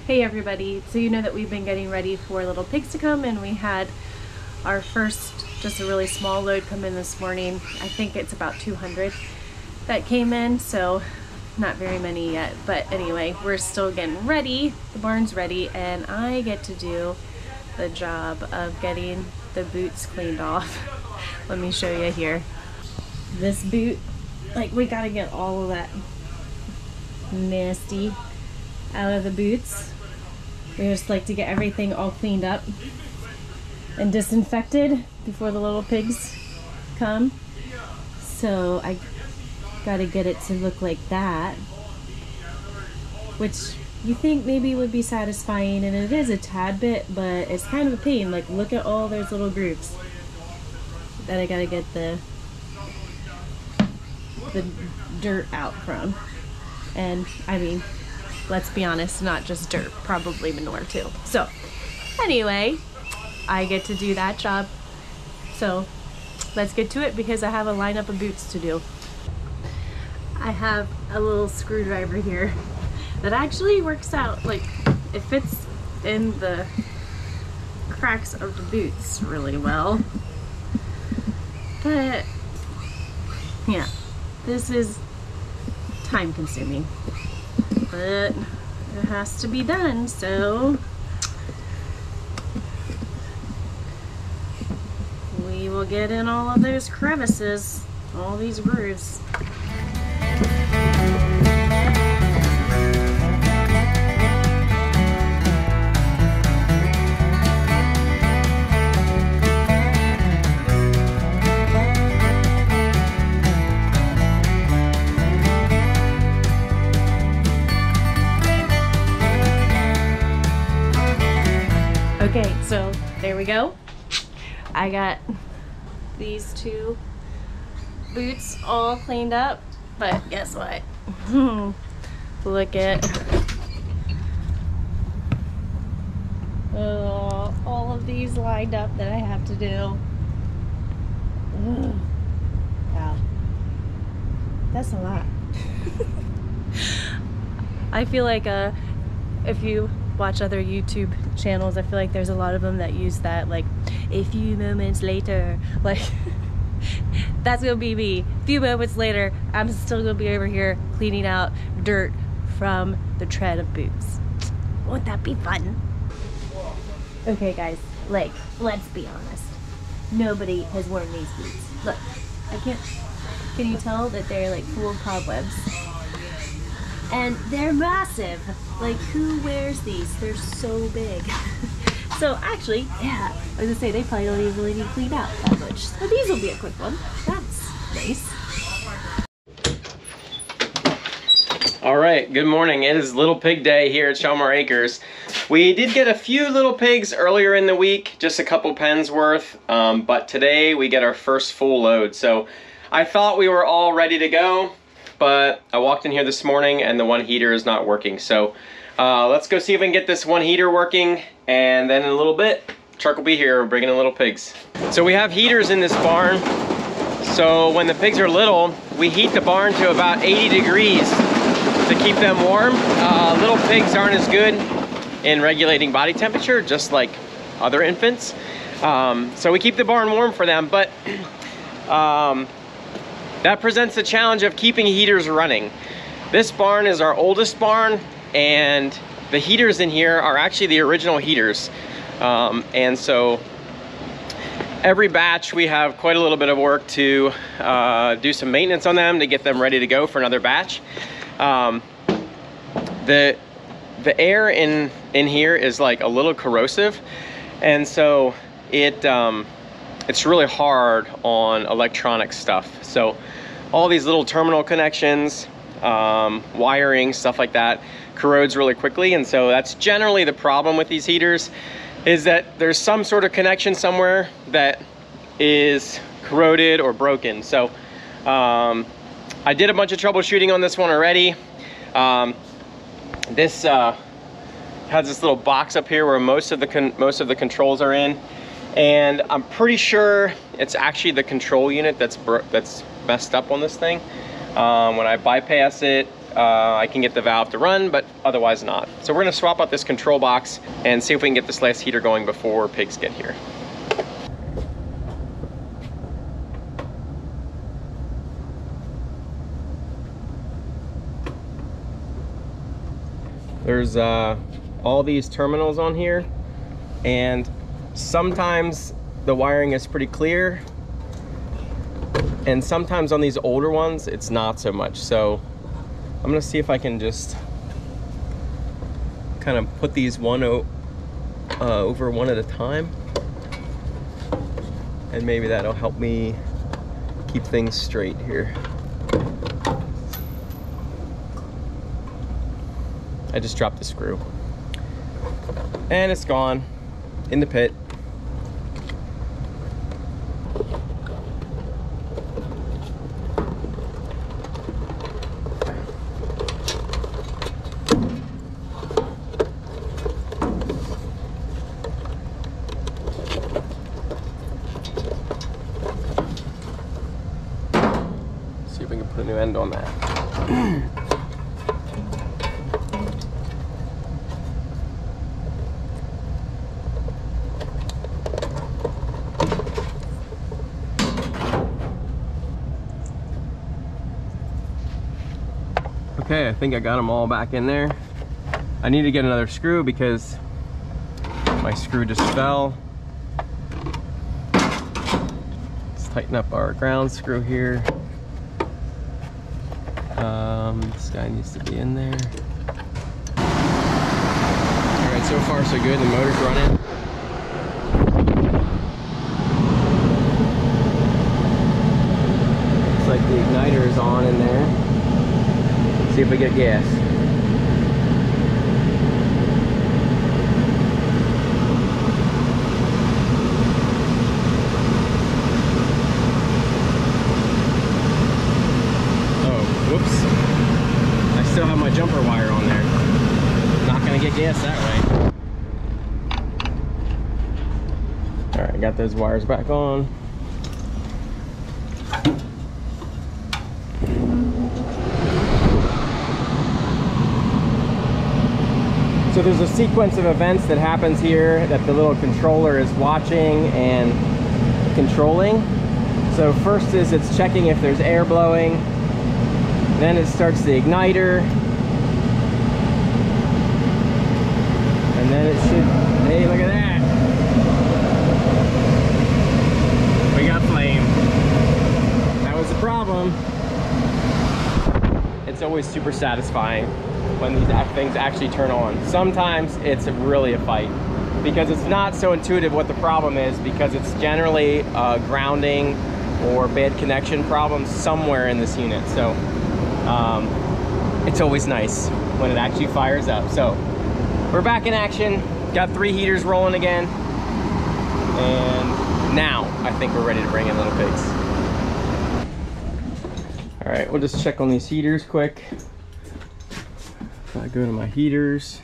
Hey everybody, so you know that we've been getting ready for Little Pigs to come, and we had our first, just a really small load come in this morning. I think it's about 200 that came in, so not very many yet, but anyway, we're still getting ready. The barn's ready, and I get to do the job of getting the boots cleaned off. Let me show you here. This boot, like, we gotta get all of that nasty out of the boots. We just like to get everything all cleaned up and disinfected before the little pigs come. So I gotta get it to look like that, which you think maybe would be satisfying, and it is a tad bit, but it's kind of a pain. Like, look at all those little grooves that I gotta get the dirt out from. And I mean, let's be honest, not just dirt, probably manure too. So anyway, I get to do that job. So let's get to it, because I have a lineup of boots to do. I have a little screwdriver here that actually works out, like, it fits in the cracks of the boots really well. But yeah, this is time consuming, but it has to be done, so we will get in all of those crevices, all these grooves. Okay, so there we go. I got these two boots all cleaned up, but guess what? Look at all of these lined up that I have to do. Wow, that's a lot. I feel like if you watch other YouTube channels, I feel like there's a lot of them that use that, like, a few moments later, like that's gonna be me. A few moments later, I'm still gonna be over here cleaning out dirt from the tread of boots. Won't that be fun? Okay guys, like, let's be honest, nobody has worn these boots. Look, can you tell that they're like full of cobwebs? And they're massive. Like, who wears these? They're so big. So actually, yeah, I was gonna say, they probably don't even really need cleaned out that much. So these will be a quick one. That's nice. All right, good morning. It is Little Pig Day here at Shelmar Acres. We did get a few little pigs earlier in the week, just a couple pens worth, but today we get our first full load. So I thought we were all ready to go, but I walked in here this morning and the one heater is not working. So let's go see if we can get this one heater working, and then in a little bit, Truck will be here bringing in little pigs. So we have heaters in this barn. So when the pigs are little, we heat the barn to about 80 degrees to keep them warm. Little pigs aren't as good in regulating body temperature, just like other infants. So we keep the barn warm for them, but that presents the challenge of keeping heaters running. This barn is our oldest barn, and the heaters in here are actually the original heaters. And so every batch we have quite a little bit of work to do some maintenance on them to get them ready to go for another batch. The air in here is like a little corrosive, and so it's really hard on electronic stuff. So all these little terminal connections, wiring, stuff like that corrodes really quickly, and so that's generally the problem with these heaters, is that there's some sort of connection somewhere that is corroded or broken. So I did a bunch of troubleshooting on this one already. This has this little box up here where most of the controls are in, and I'm pretty sure it's actually the control unit that's messed up on this thing. When I bypass it, I can get the valve to run, but otherwise not. So we're gonna swap out this control box and see if we can get this last heater going before pigs get here. There's all these terminals on here, and sometimes the wiring is pretty clear, and sometimes on these older ones it's not so much. So I'm gonna see if I can just kind of put these over one at a time, and maybe that'll help me keep things straight here. I just dropped the screw and it's gone in the pit. See if we can put a new end on that. Okay, I think I got them all back in there. I need to get another screw because my screw just fell. Let's tighten up our ground screw here. This guy needs to be in there. All right, so far so good. The motor's running. Looks like the igniter is on in there. See if we get gas. Oh, whoops. I still have my jumper wire on there. Not gonna get gas that way. All right, I got those wires back on. So there's a sequence of events that happens here that the little controller is watching and controlling. So first is it's checking if there's air blowing. Then it starts the igniter. And then it should, hey, look at that. We got flame. That was the problem. It's always super satisfying when these things actually turn on. Sometimes it's really a fight because it's not so intuitive what the problem is, because it's generally grounding or bad connection problems somewhere in this unit. So it's always nice when it actually fires up. So we're back in action, got 3 heaters rolling again, and now I think we're ready to bring in little pigs. All right, we'll just check on these heaters quick. I go to my heaters,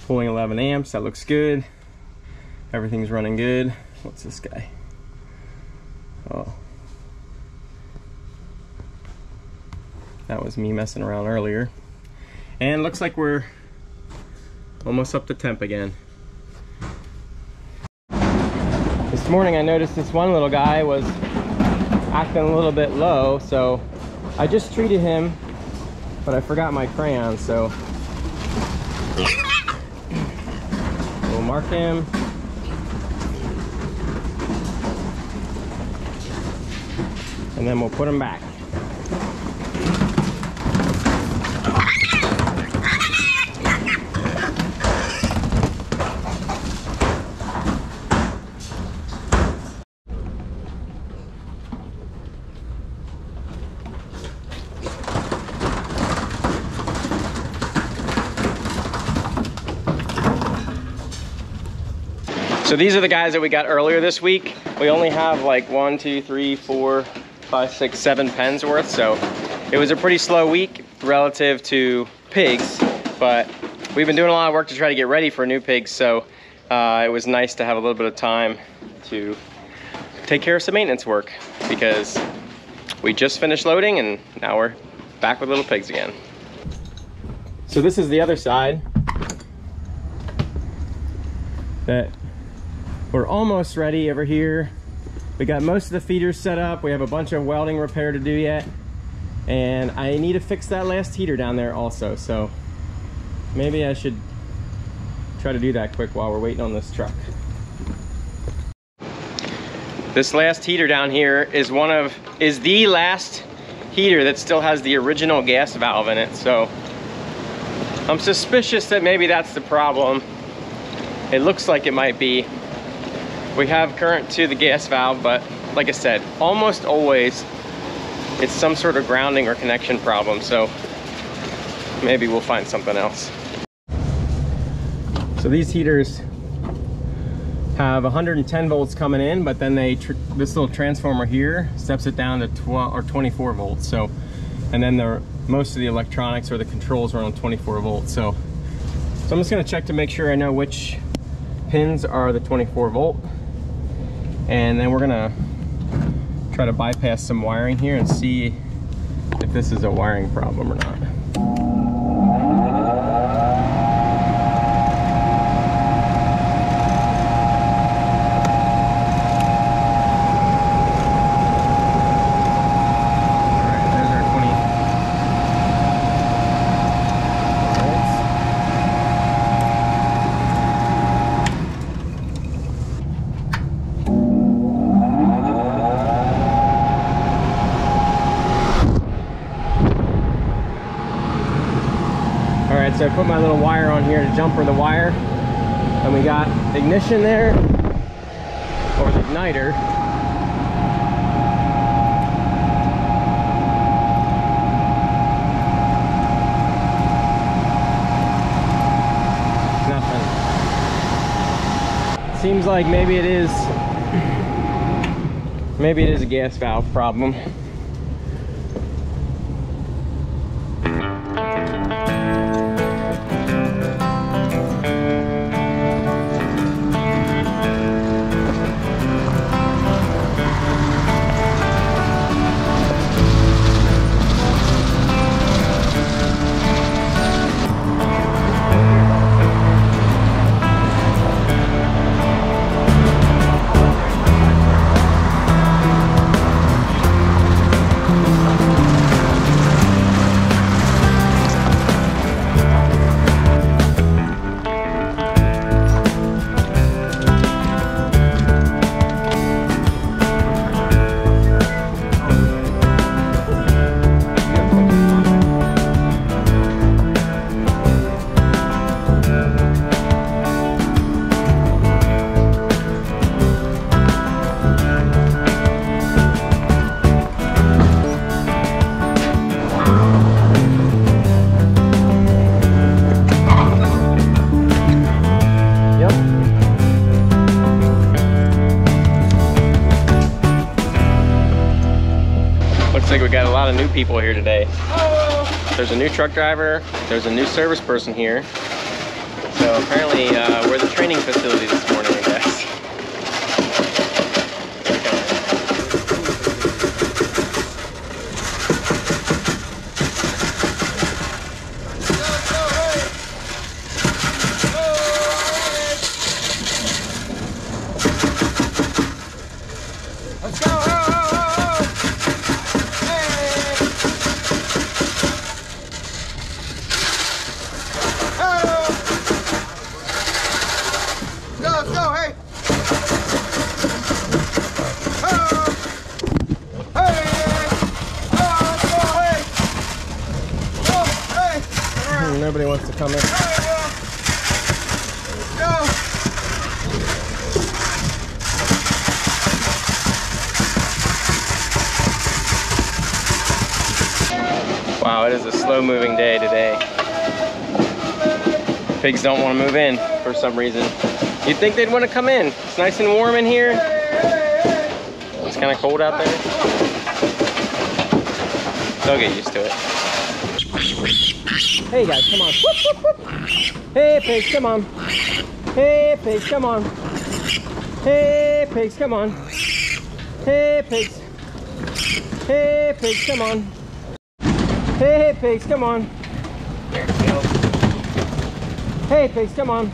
pulling 11 amps, that looks good. Everything's running good. What's this guy? Oh. That was me messing around earlier. And looks like we're almost up to temp again. This morning I noticed this one little guy was acting a little bit low, so I just treated him, but I forgot my crayon, so we'll mark him. And then we'll put him back. So these are the guys that we got earlier this week. We only have like 1, 2, 3, 4, 5, 6, 7 pens worth. So it was a pretty slow week relative to pigs, but we've been doing a lot of work to try to get ready for new pigs. So it was nice to have a little bit of time to take care of some maintenance work, because we just finished loading and now we're back with little pigs again. So this is the other side that we're almost ready over here. We got most of the feeders set up. We have a bunch of welding repair to do yet. And I need to fix that last heater down there also. So maybe I should try to do that quick while we're waiting on this truck. This last heater down here is the last heater that still has the original gas valve in it. So I'm suspicious that maybe that's the problem. It looks like it might be. We have current to the gas valve, but like I said, almost always it's some sort of grounding or connection problem. So maybe we'll find something else. So these heaters have 110 volts coming in, but then this little transformer here steps it down to 12 or 24 volts. So, and then most of the electronics or the controls are on 24 volts. So I'm just gonna check to make sure I know which pins are the 24 volt. And then we're gonna try to bypass some wiring here and see if this is a wiring problem or not. So I put my little wire on here to jumper the wire, and we got ignition there, or the igniter. Nothing. Seems like maybe it is a gas valve problem. Looks like we got a lot of new people here today. There's a new truck driver, there's a new service person here. So apparently we're the training facility this morning, I guess. Nobody wants to come in. Wow, it is a slow moving day today. Pigs don't want to move in for some reason. You'd think they'd want to come in. It's nice and warm in here. It's kind of cold out there. They'll get used to it. Hey guys, come on. Whoop, whoop, whoop. Hey pigs, come on. Hey pigs, come on. Hey pigs, come on. Hey pigs. Hey, pigs, come on. Hey, pigs, come on. There we go. Hey, pigs, come on.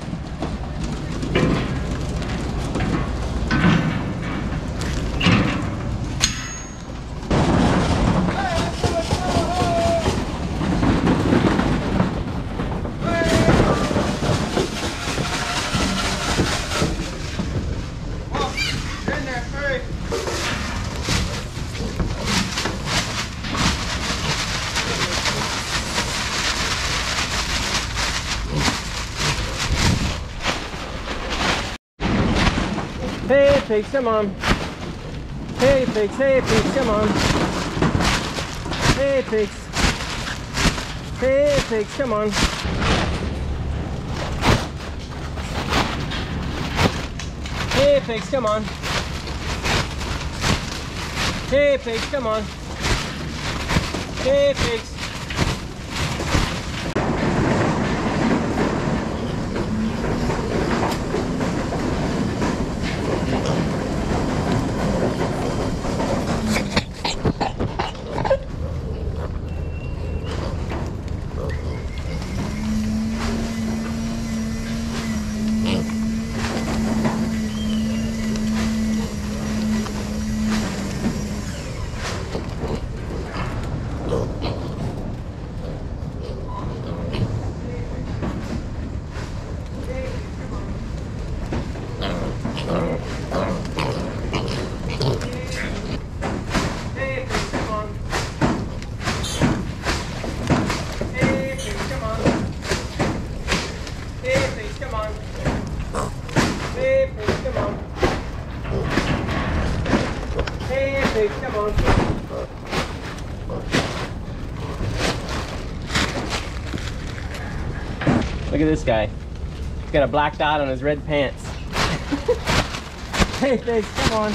Hey, pigs, come on. Hey, pigs, come on. Hey, pigs. Hey, pigs, come on. Hey, pigs, come on. Hey, pigs, come on. Hey, pigs. Come on. Look at this guy. He's got a black dot on his red pants. Hey, pigs, come on.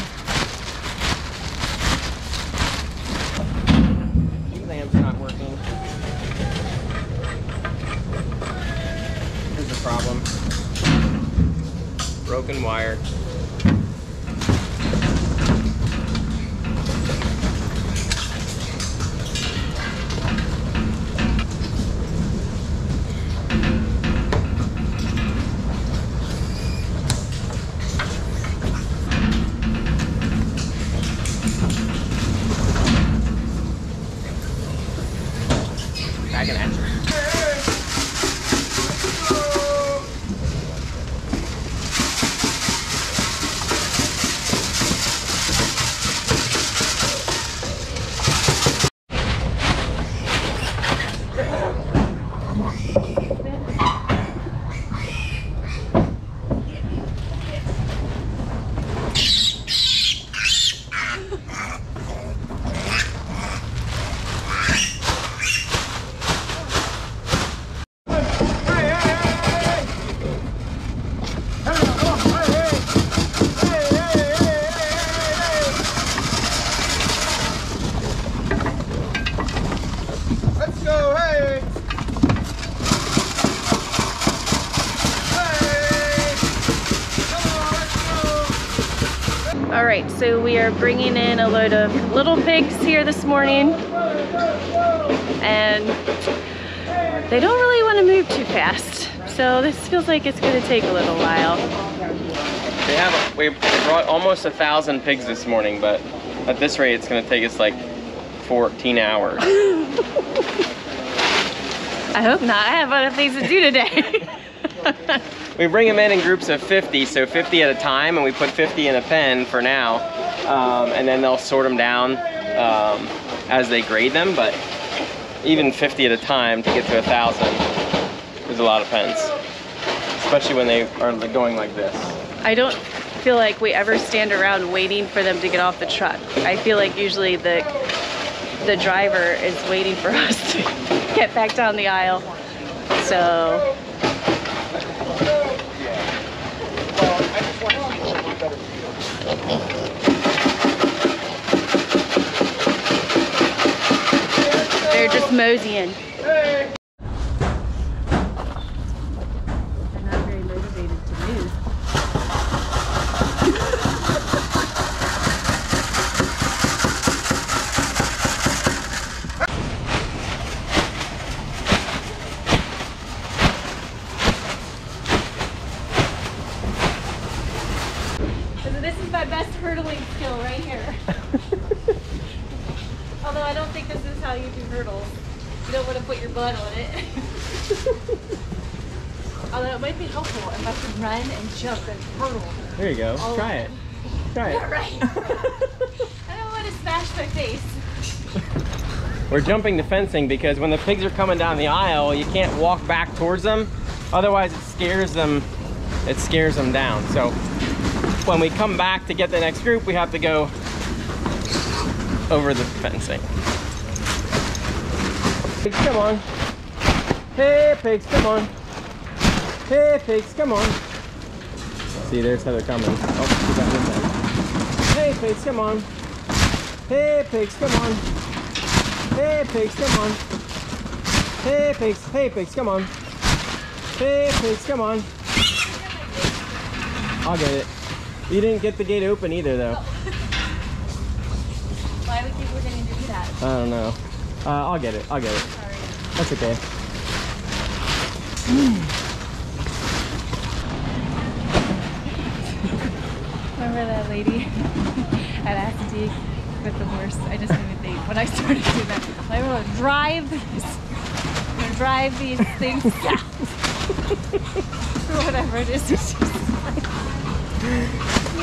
Lamp's not working. Here's the problem. Broken wire. Back in action. All right, so we are bringing in a load of little pigs here this morning, and they don't really want to move too fast. So this feels like it's going to take a little while. We brought almost 1,000 pigs this morning, but at this rate, it's going to take us like 14 hours. I hope not. I have other things to do today. We bring them in groups of 50, so 50 at a time, and we put 50 in a pen for now, and then they'll sort them down as they grade them, but even 50 at a time to get to 1,000 is a lot of pens, especially when they are going like this. I don't feel like we ever stand around waiting for them to get off the truck. I feel like usually the driver is waiting for us to get back down the aisle. So they're just moseying. They're not very motivated to move. my best hurdling skill right here. Although I don't think this is how you do hurdles. You don't want to put your butt on it. Although it might be helpful if I can run and jump and hurdle. There you go. Try it. Try it. Yeah, right. I don't want to smash my face. We're jumping the fencing because when the pigs are coming down the aisle, you can't walk back towards them. Otherwise, it scares them. It scares them down. So when we come back to get the next group, we have to go over the fencing. Pigs, come on. Hey, pigs, come on. Hey, pigs, come on. See, there's how they're coming. Oh, we got this side. Hey, pigs, come on. Hey, pigs, come on. Hey, pigs, come on. Hey, pigs, come on. Hey, pigs, come on. I'll get it. You didn't get the gate open either, though. Why would people going to do that? I don't know. I'll get it. I'll get it. Sorry. That's okay. Remember that lady at Assateague with the horse? I just didn't even think when I started doing that. I'm going to drive these things south. Or whatever it is.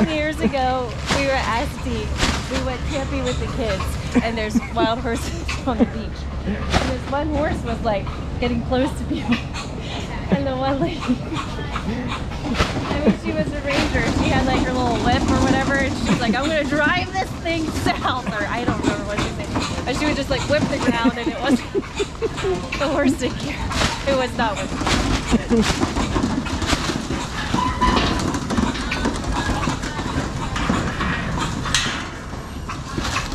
Years ago, we were at Assateague. We went camping with the kids, and there's wild horses on the beach. And this one horse was like getting close to people. And the one lady, I mean, she was a ranger. She had like her little whip or whatever, and she's like, I'm going to drive this thing south, or I don't remember what she said. And she would just like whip the ground, and it was the horse didn't care. It was not with me.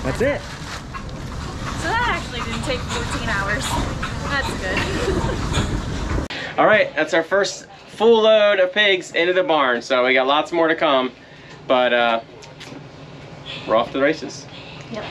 That's it. So that actually didn't take 14 hours. That's good. All right, that's our first full load of pigs into the barn. So we got lots more to come, but we're off to the races. Yep.